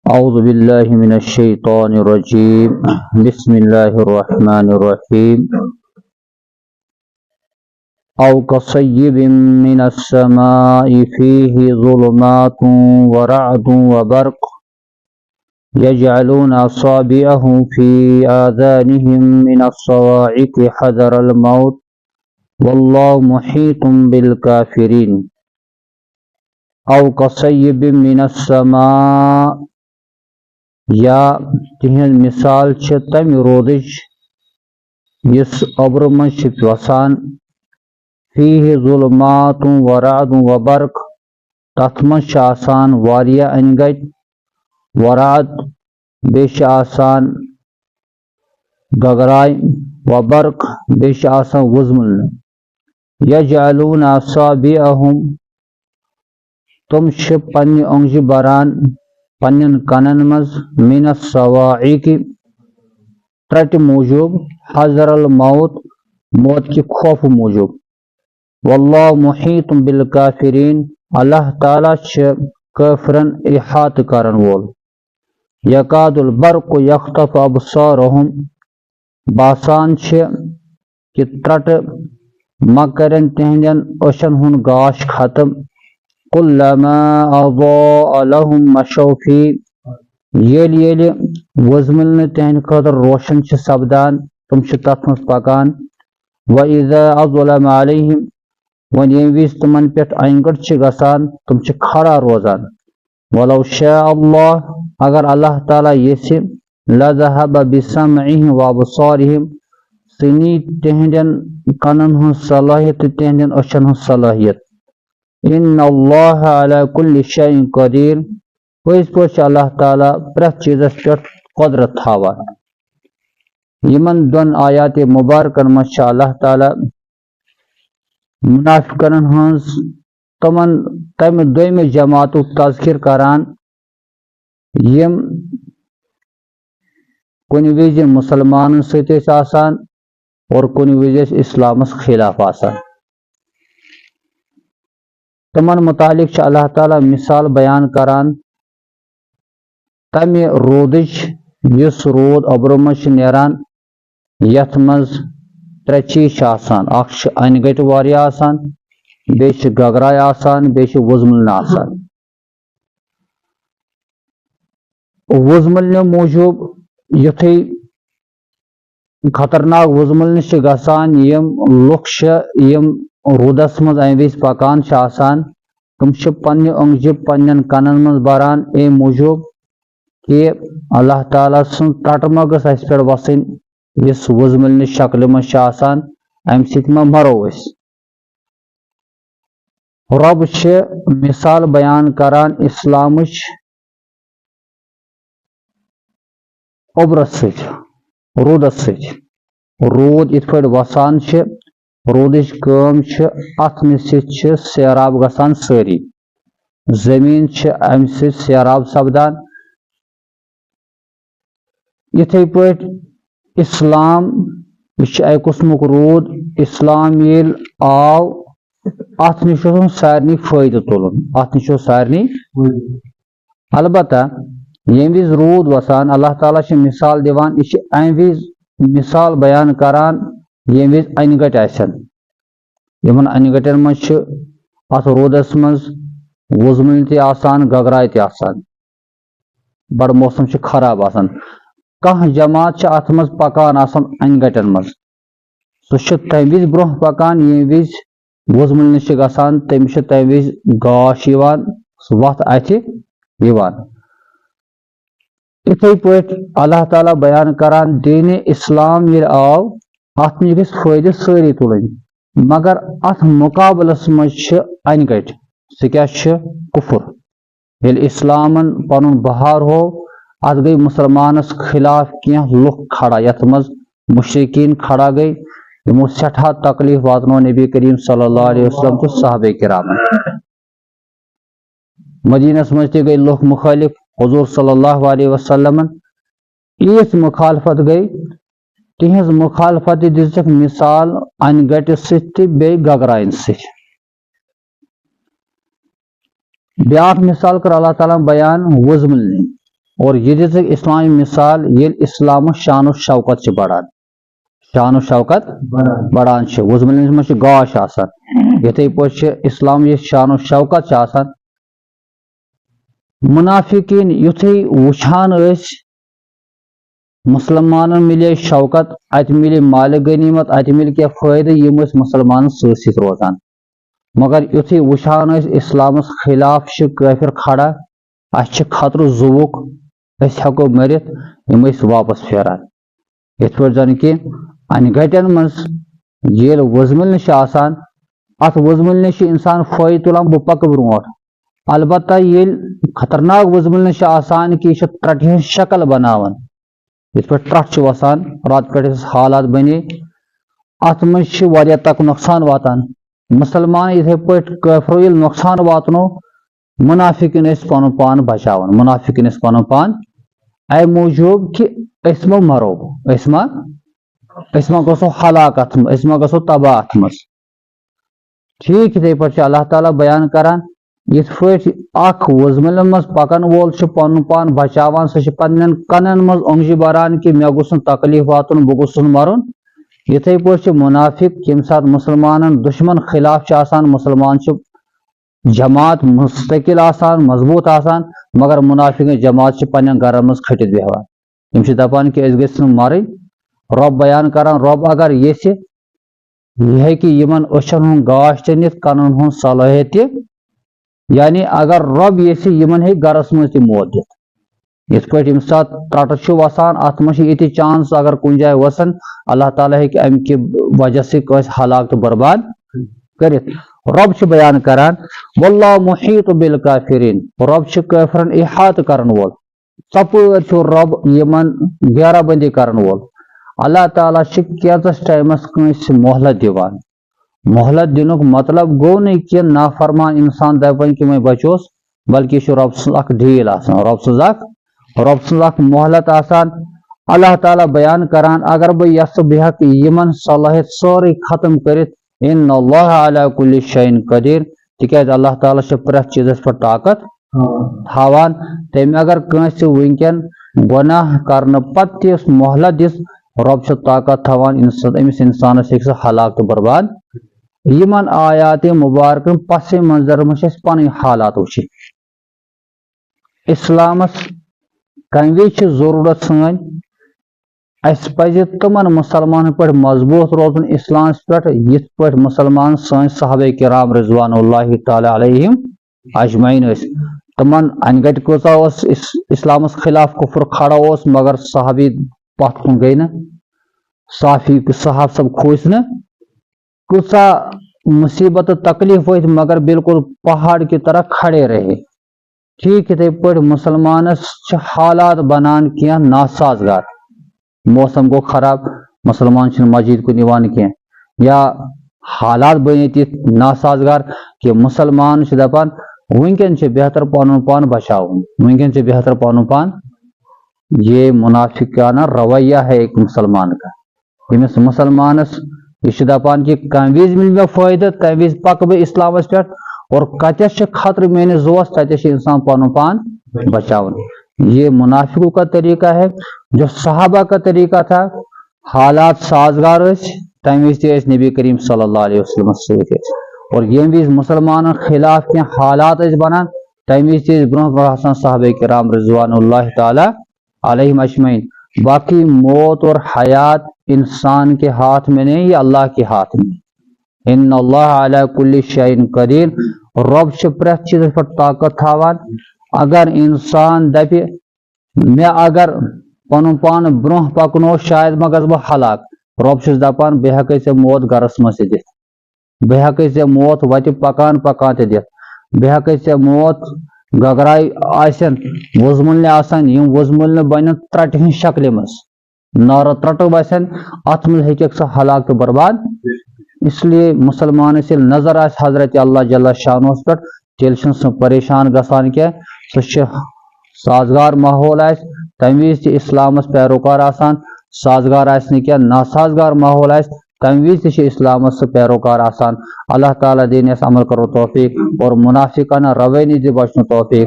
أعوذ بالله من الشيطان الرجيم بسم الله الرحمن الرحيم أو كصيب من السماء فيه ظلمات ورعد وبرق يجعلون أصابعهم في آذانهم من الصواعق حذر الموت والله محيط بالكافرين أو كصيب من السماء یا تہذ مثال تم رودج یس ابر مز وسان فیہ ظلمات ورعد وبرق تتھ مز آسان واریاہ انگت ورعد بیش آسان گگرائی وبرق بیش آسان وزمل یجعلون اصابعهم تم پنہ اونگجہ بران پنن کنن مز من الصواعق ٹرٹ موجوب حذر الموت موت کے خوف موجوب واللہ محیط بالکافرین اللہ تعالیٰ کافرن احاطہ کرن وول یکاد البرق یخطف ابصارهم باسان کہ ٹرٹ مکرن تہندین اوشن ہن گاش ختم كلما أضاء لهم مشوا فيه یل وزمل تہند خاطر روشن سپدان تم تت مز پکان وإذا أظلم عليهم ون یم وز تمن پہ اینگٹ گسان تم کھڑا روزان ولو شاء الله اگر اللہ تعالیٰ یژھِ لذهب بسمعهم وابصارهم سنی تہندین کنن ہن صلاحیت تہندین اوشن ہن صلاحیت ان اللہ علی کل شیء قدیر پز پہ اللہ تعالیٰ پریت چیزس پہ قدرت تھاوان یمن دون آیات مبارکن مز اللہ تعالیٰ منافقن ہنز تمہ دویمہ جماعت تذکر کران یم کن وز مسلمان ست آسان اور کن وز اسلامس خلاف آسان تمن متعلق اللہ تعالیٰ مثال بیان کران تمہ رودج یس رود ابرو مز نیران یت مز ترے چیز آسان اخ انگٹ واریاہ آسان بیٚیہِ چھِ گگراے آسان بیٚیہِ چھِ وزملنہ آسان وزملنہ موجوب یتھے خطرناک وزملنہ چھ گژھان یم لُکھ چھِ یم رودس مز امہ وز پکان آسان تم پنہ اونگجہ پنن کنن مز بران اے موجوب کہ اللہ تعالیٰ سن ٹٹ ما گژھ اس پہ وسن اس وزملنہ شکل مز آسان امہ سۭتۍ ما مرو أسۍ رب چھ مثال بیان کران اسلامچ اوبرس سۭتۍ رودس سۭتۍ رود یتھ پٲٹھۍ وسان چھ رودچ کٲم چھ اتھ سۭتۍ چھ سیراب گژھان سٲری زمین چھ امہ سۭتۍ سیراب سپدان یتھے پٲٹھۍ اسلام یہ اکہ قسمک رود اسلام ییٚلہِ آو اتھ نش سارنٕے فٲیدٕ تُلُن اتھ نش سارنٕے البتہ ییٚمہِ وز روٗد وسان اللہ تعالیٰ چھ مثال دِوان یہِ چھ امہِ وز مثال بیان کران ییٚمہِ وز انگٹ آسن یمن انگٹن مز چھ اتھ رودس مز وزمل تہِ آسان گگراے تہِ آسان بڑ موسم چھ خراب آسان کانٛہہ جماعت چھ اتھ مز پکان آسان انگٹن مز سُہ چھ تمہِ وز برونٛہہ پکان ییٚمہِ وز وزملنہ چھ گژھان تٔمِس چھ تمہِ وز گاش یِوان سُہ وتھ اتھِ یِوان یتھے پٲٹھۍ اللہ تعالیٰ بیان کران دین اسلام ییٚلہِ آو اتھ نش گژھِ فٲیدٕ سٲری تُلٕنۍ مگر اتھ مقابلس مز چھ انگٹ سُہ کیاہ چھ کفر ییٚلہِ اسلامن پنُن بہار ہوو اتھ گٔے مسلمانس خلاف کینٛہہ لُکھ کھڑا یتھ مز مشرقین کھڑا گٔے یمو سٹھاہ تکلیف واتنو نبی کریم صلی اللہ علیہ وسلم تو صحابہ کرامن مدینس مز تہِ گٔے لُکھ مخالف حضور صلی اللہ علیہ وسلم یٖژ مخالفت گٔے تہذ مخالفت دِژکھ مثال انگٹہِ سۭتۍ تہِ بیٚیہِ گگراین سۭتۍ بیاکھ مثال کر اللہ تعالیٰ بیان وزملنہِ اور یہ دِژ اسلامی مثال ییٚلہِ اسلامس شان و شوکت چھِ بڑان شان و شوکت بڑان چھِ وُزمٕلِس منٛز چھِ گاش آسان یِتھٕے پٲٹھۍ چھِ اسلام یہِ شان و شوکت چھِ آسان منافقین یُتھُے وٕچھان ٲسۍ مسلمانن مِلے شوکت اتہِ مِلے مالِ غنیمت اتہِ مِلہِ کینٛہہ فٲیدٕ یِم ٲسۍ مُسلمانن سۭتۍ سۭتۍ روزان مگر یُتھُے وٕچھان ٲسۍ اسلامس خلاف چھِ کٲفر کھڑا اسہِ چھِ خطرٕ زُوُک أسۍ ہٮ۪کو مٔرِتھ یِم ٲسۍ واپس پھیران یِتھ پٲٹھۍ زن کہِ انہِ گٹٮ۪ن منٛز ییٚلہِ وُزمٕلنہِ چھِ آسان اتھ وُزمٕلنہِ چھِ انسان فٲیدٕ تُلان بہٕ پکہٕ برونٛٹھ البتہ ییٚلہِ خطرناک وُزمٕلنہِ چھِ آسان کہِ یہِ چھِ ٹرٛٹہِ ہٕنٛز شکل بناوان یِتھ پٲٹھۍ ٹرٛٹھ چھِ وسان راتہٕ پٮ۪ٹھ حالات بنے اتھ منٛز چھِ واریاہ تک نۄقصان واتان مسلمان یِتھٕے پٲٹھۍ کٲفرو ییٚلہِ نۄقصان واتنو منافقین ٲسۍ پنُن پان بچاوان منافقین ٲسۍ پنُن پان امہِ موٗجوٗب کہِ أسۍ ما مرو أسۍ ما گژھو ہلاک اتھ منٛز أسۍ ما گژھو تباہ اتھ منٛز ٹھیٖک یِتھٕے پٲٹھۍ چھِ اللہ تعالیٰ بیان کران یِتھ پٲٹھۍ اکھ وُزمٕلن منٛز پکن وول چھُ پنُن پان بچاوان سُہ چھُ پننٮ۪ن کنن منٛز اوٚنگجہِ بران کہِ مےٚ گوٚژھ نہٕ تکلیٖف واتُن بہٕ گوٚژھُس مرُن یِتھٕے پٲٹھۍ چھِ منافق ییٚمہِ ساتہٕ مُسلمانن دُشمن خلاف چھِ آسان مُسلمان چھِ جماعت مستقل آسان مضبوٗط آسان مگر منافقین جماعت چھِ پننٮ۪ن گرن منٛز کھٔٹِتھ بیہوان یِم چھِ دپان کہِ أسۍ گٔژھۍ نہٕ مرٕنۍ رۄب بیان کران رۄب اگر یژھِ یہِ ہیٚکہِ یِمن أچھن ہُنٛد گاش تہِ نِتھ کنن ہُنٛد صلٲحیت تہِ یعنی اگر رۄب یژھِ یِمن ہیٚکہِ گرس منٛز تہِ موت دِتھ یِتھ پٲٹھۍ ییٚمہِ ساتہٕ ٹرٛٹہٕ چھُ وسان اتھ منٛز چھِ یِتہِ چانس اگر کُنہِ جایہِ وسن اللہ تعالیٰ ہیٚکہِ امہِ کہِ وجہ سۭتۍ کٲنٛسہِ ہلاک تہٕ برباد کٔرِتھ رۄب چھُ بیان کران واللہ محیط بالکافرین رۄب چھُ کٲفرن احاطہٕ کرن وول ژۄپٲرۍ چھُ رۄب یِمن گیرا بندی کرن وول اللہ تعالیٰ چھِ کینٛژس ٹایمس کٲنٛسہِ مۄہلت دِوان مۄہلت دِنُک مطلب گوٚو نہٕ کہِ نافرمان انسان دپان کہِ وۄنۍ بچوس بلکہِ یہِ چھُ رۄب سٕنٛز اکھ ڈیٖل آسان رۄب سٕنٛز اکھ مۄہلت آسان اللہ تعالیٰ بیان کران اگر بہٕ یژھٕ بہٕ ہٮ۪کہٕ یِمن صلٲحیت سورُے ختم کٔرِتھ ان اللہ علی کُلہِ شیءٍ قدیٖر تِکیازِ اللہ تعالیٰ چھُ پرٛٮ۪تھ چیٖزس پٮ۪ٹھ طاقت تھاوان تٔمۍ اگر کٲنٛسہِ وٕنکٮ۪ن گۄناہ کرنہٕ پتہٕ تہِ مۄہلت دِژ رۄب چھُ طاقت تھاوان أمِس انسانس ہیٚکہِ سُہ ہلاک تہٕ برباد یِمن آیاتِ مُبارکن پس منظر منٛز چھِ اَسہِ پنٕنۍ حالات وٕچھِنۍ اسلامس کمہِ وِزِ چھِ ضروٗرت سٲنۍ اَسہِ پزِ تِمن مُسلمانن پٮ۪ٹھ مضبوٗط روزُن اسلامس پٮ۪ٹھ یِتھ پٲٹھۍ مُسلمان سٲنۍ صحابہ کرام رضوان اللہ تعالیٰ علیہم اجمعین ٲسۍ تِمن انہِ گٹہِ کۭژاہ اوس اسلامس خلاف کُفر کھڑا اوس مگر صحابی پتھ کُن گٔے نہٕ صحابہ سب کھوٗژۍ نہٕ کۭژاہ مصیبت تہٕ تکلیٖف وٲتۍ مگر بالکل پہاڑ کی طرح کھڑے رہے ٹھیٖک یِتھٕے پٲٹھۍ مُسلمانس چھِ حالات بنان کینٛہہ ناسازگار موسم گوٚو خراب مُسلمان چھِنہٕ مسجد کُن یِوان کینٛہہ یا حالات بنے تِتھۍ ناسازگار کہِ مُسلمان چھِ دپان وٕنکٮ۪ن چھِ بہتر پنُن پان بچاوُن وٕنکٮ۪ن چھِ بہتر پنُن پان یہ منافقانہ رویہ ہے ایک مسلمان کا ییٚمِس مُسلمانس یہِ چھُ دپان کہِ کمہِ وِزِ مِلہِ مےٚ فٲیدٕ تمہِ وِزِ پکہٕ بہٕ اسلامس پٮ۪ٹھ اور کتٮ۪س چھِ خطرٕ میٲنِس زووس تتٮ۪س چھِ انسان پنُن پان بچاوُن یہ منافقوں کا طریقہ ہے جو صحابہ کا طریقہ تھا حالات سازگار ٲسۍ تمہِ وِزِ تہِ ٲسۍ نبی کریم صلی اللہ علیہ وسلم سۭتۍ ٲسۍ اور ییٚمہِ وِزِ مُسلمانن خلاف کینٛہہ حالات ٲسۍ بنان تمہِ وِزِ تہِ ٲسۍ برونٛہہ برونٛہہ آسان صحابہ کرام رضوان اللہ تعالیٰ علیہم اجمعین باقی موت اور حیات انسان کے ہاتھ میں نہیں یہ اللہ کے ہاتھ میں ان اللہ علی کل شیء قدیر رب چھُ پرٛٮ۪تھ چیٖزس پٮ۪ٹھ طاقت تھاوان اگر انسان دپہِ مےٚ اگر پنُن پان برونٛہہ پکنو شاید ما گژھٕ بہٕ ہلاک رب چھُس دپان بہٕ ہٮ۪کے ژےٚ موت گرس منٛز تہِ دِتھ بہٕ ہٮ۪کے ژےٚ موت وتہِ پکان پکان تہِ دِتھ بہٕ ہٮ۪کے ژےٚ موت گگراے آسن وُزمٕلنہِ آسن یِم وُزمٕلنہِ بنن ٹرٛٹہِ ہٕنٛز شکلہِ منٛز نارٕ ٹرٛٹہٕ وسن اتھ منٛز ہیٚککھ ژٕ ہلاک تہٕ برباد اس لیے مسلمانس ییٚلہِ نظر آسہِ حضرت اللہ جل شانہس پٮ۪ٹھ تیٚلہِ چھُنہٕ سُہ پریشان گژھان کینٛہہ سُہ چھُ سازگار ماحول آسہِ تمہِ وِزِ تہِ اسلامس پیروکار آسان سازگار آسہِ نہٕ کینٛہہ ناسازگار ماحول آسہِ تمہِ وِزِ تہِ چھِ اسلامس سُہ پیروکار آسان اللہ تعالیٰ دِیِنۍ اَسہِ عمل کرو توفیق اور منافقانہ رویہ نِش دِ بچنُک توفیق